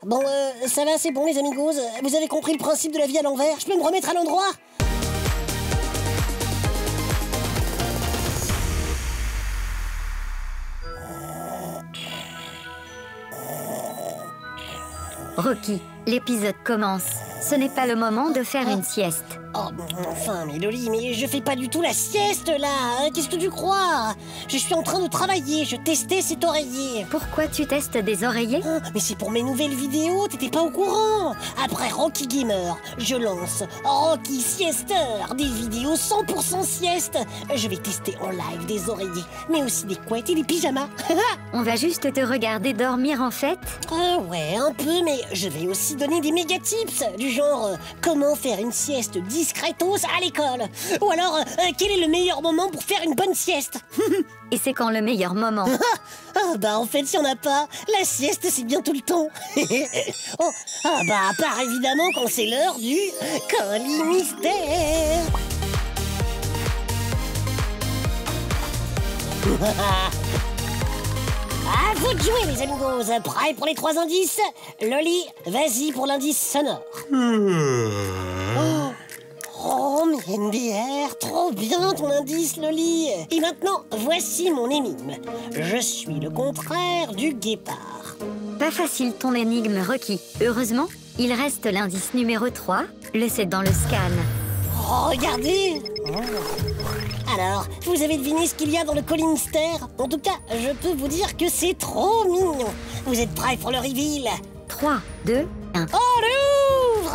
Bon, ça va, c'est bon les amigos. Vous avez compris le principe de la vie à l'envers. Je peux me remettre à l'endroit? Rocky, l'épisode commence. Ce n'est pas le moment de faire une sieste. Oh, enfin, mais Loli, mais je fais pas du tout la sieste, là. Qu'est-ce que tu crois? Je suis en train de travailler, je testais cet oreiller. Pourquoi tu testes des oreillers? Mais c'est pour mes nouvelles vidéos, t'étais pas au courant? Après Rocky Gamer, je lance Rocky Siester, des vidéos 100% sieste. Je vais tester en live des oreillers, mais aussi des couettes et des pyjamas. On va juste te regarder dormir en fait? Ouais, un peu, mais je vais aussi donner des méga tips, du genre comment faire une sieste discretos à l'école. Ou alors, quel est le meilleur moment pour faire une bonne sieste? Et c'est quand le meilleur moment? Bah en fait, il n'y en a pas. La sieste, c'est bien tout le temps. À part évidemment quand c'est l'heure du colis mystère. À vous de jouer les amigos. Prêts pour les 3 indices? Loli, vas-y pour l'indice sonore. Oh, mais NDR, trop bien ton indice, Loli. Et maintenant, voici mon énigme. Je suis le contraire du guépard. Pas facile ton énigme, Rocky. Heureusement, il reste l'indice numéro 3, le c'est dans le scan. Oh, regardez. Alors, vous avez deviné ce qu'il y a dans le colis mystère? En tout cas, je peux vous dire que c'est trop mignon. Vous êtes prêts pour le reveal? 3, 2, 1. On ouvre!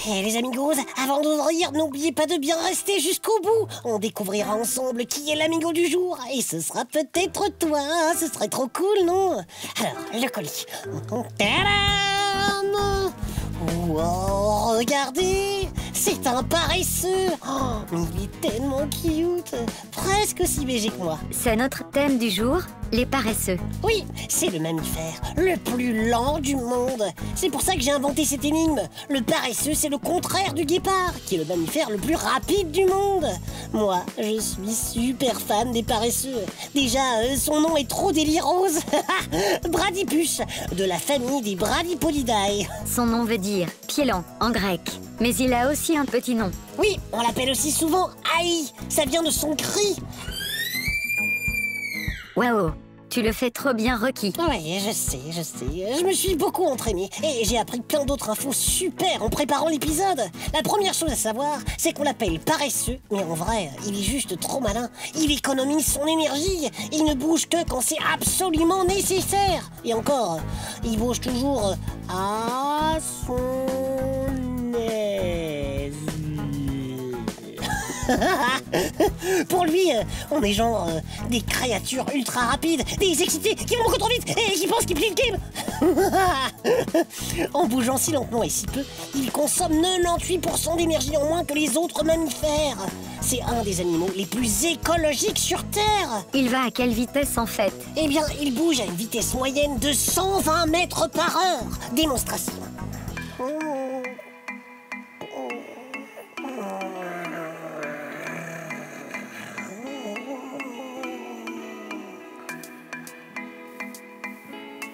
Et les amigos, avant d'ouvrir, n'oubliez pas de bien rester jusqu'au bout. On découvrira ensemble qui est l'amigo du jour. Et ce sera peut-être toi. Ce serait trop cool, non? Alors, le colis. Tadam! Wow, regardez! C'est un paresseux! Oh, mais il est tellement cute! Presque aussi léger que moi. C'est notre thème du jour, les paresseux. Oui, c'est le mammifère le plus lent du monde. C'est pour ça que j'ai inventé cette énigme. Le paresseux, c'est le contraire du guépard, qui est le mammifère le plus rapide du monde. Moi, je suis super fan des paresseux. Déjà, son nom est trop délirose. Bradypus, de la famille des Bradypolidae. Son nom veut dire pied lent en grec. Mais il a aussi un petit nom. Oui, on l'appelle aussi souvent Aïe. Ça vient de son cri. Waouh, tu le fais trop bien, Rocky. Oui, je sais. Je me suis beaucoup entraîné et j'ai appris plein d'autres infos super en préparant l'épisode. La première chose à savoir, c'est qu'on l'appelle paresseux, mais en vrai, il est juste trop malin. Il économise son énergie. Il ne bouge que quand c'est absolument nécessaire. Et encore, il bouge toujours à son aise. Pour lui, on est genre des créatures ultra rapides, des excités qui vont beaucoup trop vite et qui pensent qu'ils plient le game. En bougeant si lentement et si peu, il consomme 98% d'énergie en moins que les autres mammifères. C'est un des animaux les plus écologiques sur Terre. Il va à quelle vitesse en fait? Eh bien, il bouge à une vitesse moyenne de 120 mètres par heure. Démonstration.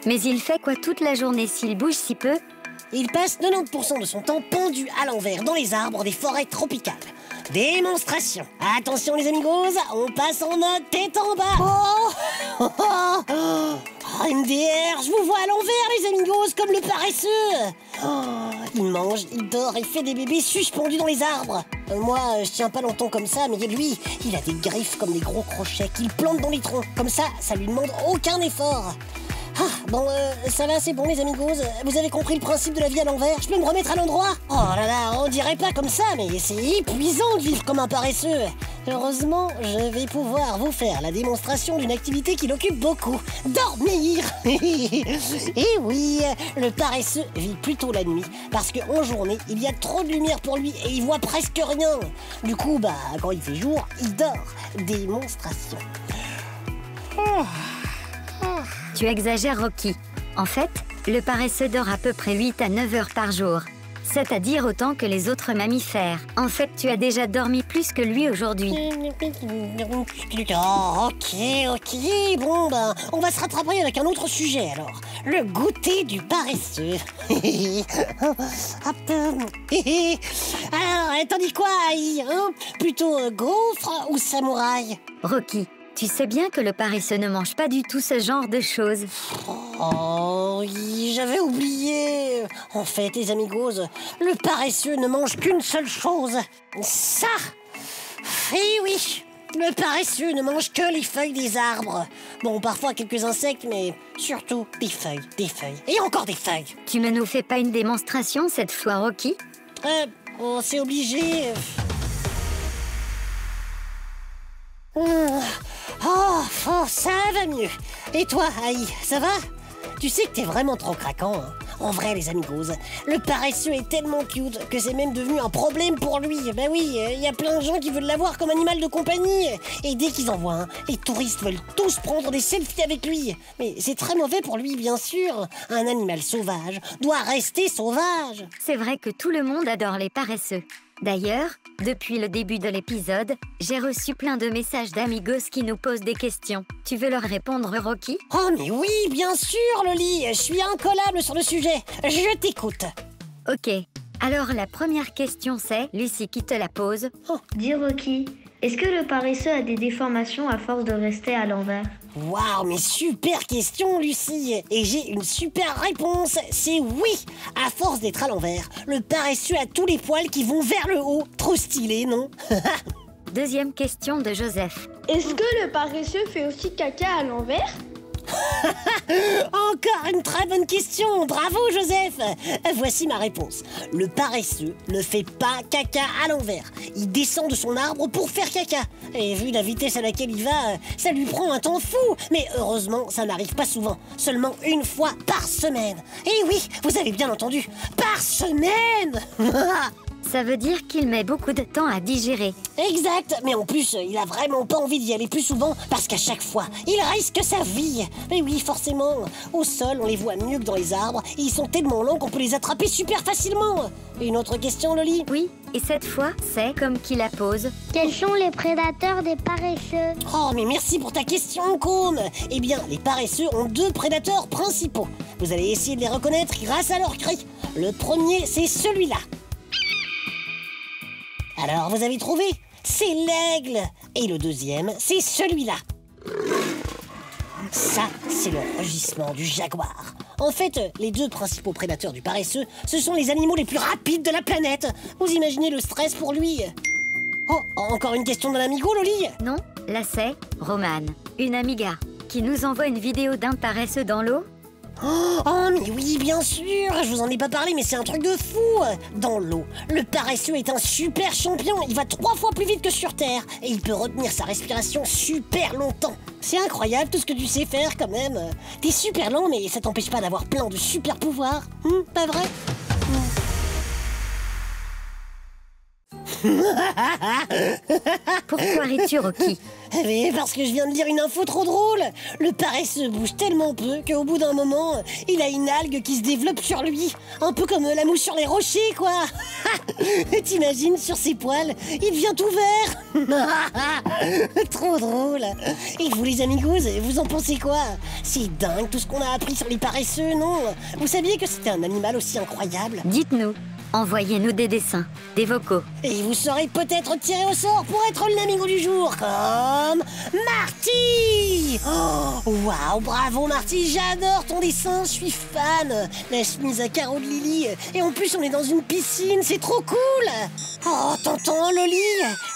Mais il fait quoi toute la journée s'il bouge si peu? Il passe 90% de son temps pendu à l'envers dans les arbres des forêts tropicales. Démonstration. Attention les amigos, on passe en mode tête en bas. MDR, je vous vois à l'envers les amigos, comme le paresseux. Il mange, il dort et fait des bébés suspendus dans les arbres. Moi, je tiens pas longtemps comme ça, mais lui, il a des griffes comme des gros crochets qu'il plante dans les troncs. Comme ça lui demande aucun effort. Bon, ça va, c'est bon les amigos. Vous avez compris le principe de la vie à l'envers? Je peux me remettre à l'endroit? Oh là là, on dirait pas comme ça, mais c'est épuisant de vivre comme un paresseux. Heureusement, je vais pouvoir vous faire la démonstration d'une activité qui l'occupe beaucoup. Dormir. Et oui, le paresseux vit plutôt la nuit, parce qu'en journée, il y a trop de lumière pour lui et il voit presque rien. Du coup, quand il fait jour, il dort. Démonstration. Tu exagères, Rocky. En fait, le paresseux dort à peu près 8 à 9 heures par jour. c'est-à-dire autant que les autres mammifères. En fait, tu as déjà dormi plus que lui aujourd'hui. Oh, ok. Bon, ben, on va se rattraper avec un autre sujet alors. Le goûter du paresseux. Hop. Alors, t'en dis quoi, Aïe, hein? Plutôt gaufre ou samouraï? Rocky, tu sais bien que le paresseux ne mange pas du tout ce genre de choses. Oh oui, j'avais oublié. En fait, les amigos, le paresseux ne mange qu'une seule chose. Ça. Eh oui, le paresseux ne mange que les feuilles des arbres. Bon, parfois quelques insectes, mais surtout des feuilles. Et encore des feuilles. Tu ne nous fais pas une démonstration cette fois, Rocky? C'est obligé. Ça va mieux. Et toi, Aïe, ça va? Tu sais que t'es vraiment trop craquant, hein. En vrai, les amigos, le paresseux est tellement cute que c'est même devenu un problème pour lui. Ben oui, il y a plein de gens qui veulent l'avoir comme animal de compagnie. Et dès qu'ils en voient un, les touristes veulent tous prendre des selfies avec lui. Mais c'est très mauvais pour lui, bien sûr. Un animal sauvage doit rester sauvage. C'est vrai que tout le monde adore les paresseux. D'ailleurs, depuis le début de l'épisode, j'ai reçu plein de messages d'amigos qui nous posent des questions. Tu veux leur répondre, Rocky? Oh mais oui, bien sûr, Loli. Je suis incollable sur le sujet. Je t'écoute. Ok. Alors la première question c'est, Lucie qui te la pose. Dis Rocky, est-ce que le paresseux a des déformations à force de rester à l'envers? Waouh, mais super question, Lucie. Et j'ai une super réponse. C'est oui. À force d'être à l'envers, le paresseux a tous les poils qui vont vers le haut. Trop stylé, non? Deuxième question de Joseph. Est-ce que le paresseux fait aussi caca à l'envers? Encore une très bonne question. Bravo, Joseph. Voici ma réponse. Le paresseux ne fait pas caca à l'envers. Il descend de son arbre pour faire caca. Et vu la vitesse à laquelle il va, ça lui prend un temps fou. Mais heureusement, ça n'arrive pas souvent. Seulement une fois par semaine. Et oui, vous avez bien entendu. Par semaine. Ça veut dire qu'il met beaucoup de temps à digérer. Exact, mais en plus, il a vraiment pas envie d'y aller plus souvent parce qu'à chaque fois, il risque sa vie. Mais oui, forcément, au sol, on les voit mieux que dans les arbres et ils sont tellement longs qu'on peut les attraper super facilement. Une autre question, Loli? Oui, et cette fois, c'est comme qui la pose. Quels sont les prédateurs des paresseux? Oh, mais merci pour ta question, Côme. Eh bien, les paresseux ont deux prédateurs principaux. Vous allez essayer de les reconnaître grâce à leur cri. Le premier, c'est celui-là. Alors, vous avez trouvé? C'est l'aigle. Et le deuxième, c'est celui-là. Ça, c'est le rugissement du jaguar. En fait, les deux principaux prédateurs du paresseux, ce sont les animaux les plus rapides de la planète. Vous imaginez le stress pour lui? Oh, encore une question de l'amigo, Loli? Non, là c'est Romane, une amiga, qui nous envoie une vidéo d'un paresseux dans l'eau. Oh, mais oui, bien sûr. Je vous en ai pas parlé, mais c'est un truc de fou. Dans l'eau, le paresseux est un super champion. Il va 3 fois plus vite que sur Terre. Et il peut retenir sa respiration super longtemps. C'est incroyable tout ce que tu sais faire quand même. T'es super lent, mais ça t'empêche pas d'avoir plein de super pouvoirs. Pas vrai? Pourquoi ris-tu, Rocky? Mais parce que je viens de lire une info trop drôle. Le paresseux bouge tellement peu qu'au bout d'un moment, il a une algue qui se développe sur lui. Un peu comme la mouche sur les rochers, quoi. T'imagines, sur ses poils, il devient tout vert. Trop drôle. Et vous les amigos, vous en pensez quoi? C'est dingue tout ce qu'on a appris sur les paresseux, non? Vous saviez que c'était un animal aussi incroyable? Dites-nous, envoyez-nous des dessins, des vocaux. Et vous serez peut-être tiré au sort pour être l'amigo du jour, comme Marty. Oh, waouh, bravo Marty, j'adore ton dessin, je suis fan. La chemise à carreaux de Lily, et en plus on est dans une piscine, c'est trop cool. Oh, t'entends Loli?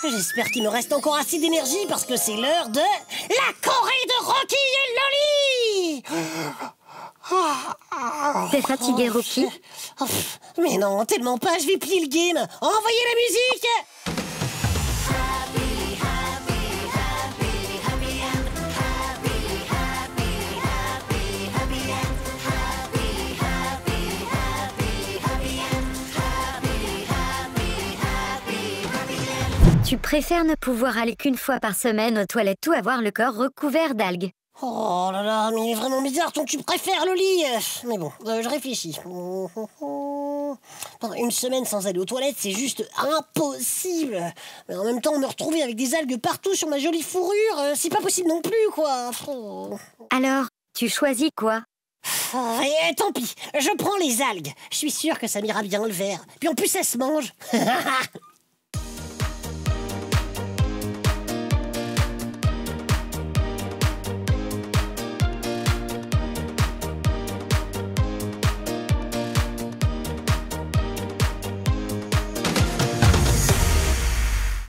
J'espère qu'il me reste encore assez d'énergie parce que c'est l'heure de la Corée de Rocky et Loli. T'es fatigué, Rocky? Mais non, tellement pas, je vais plier le game. Envoyez la musique. Tu préfères ne pouvoir aller qu'une fois par semaine aux toilettes ou avoir le corps recouvert d'algues? Oh là là, mais il est vraiment bizarre ton tu préfères, Loli. Mais bon, je réfléchis. Une semaine sans aller aux toilettes, c'est juste impossible. Mais en même temps, me retrouver avec des algues partout sur ma jolie fourrure, c'est pas possible non plus, quoi. Alors, tu choisis quoi? Tant pis, je prends les algues. Je suis sûre que ça m'ira bien le verre. Puis en plus, ça se mange.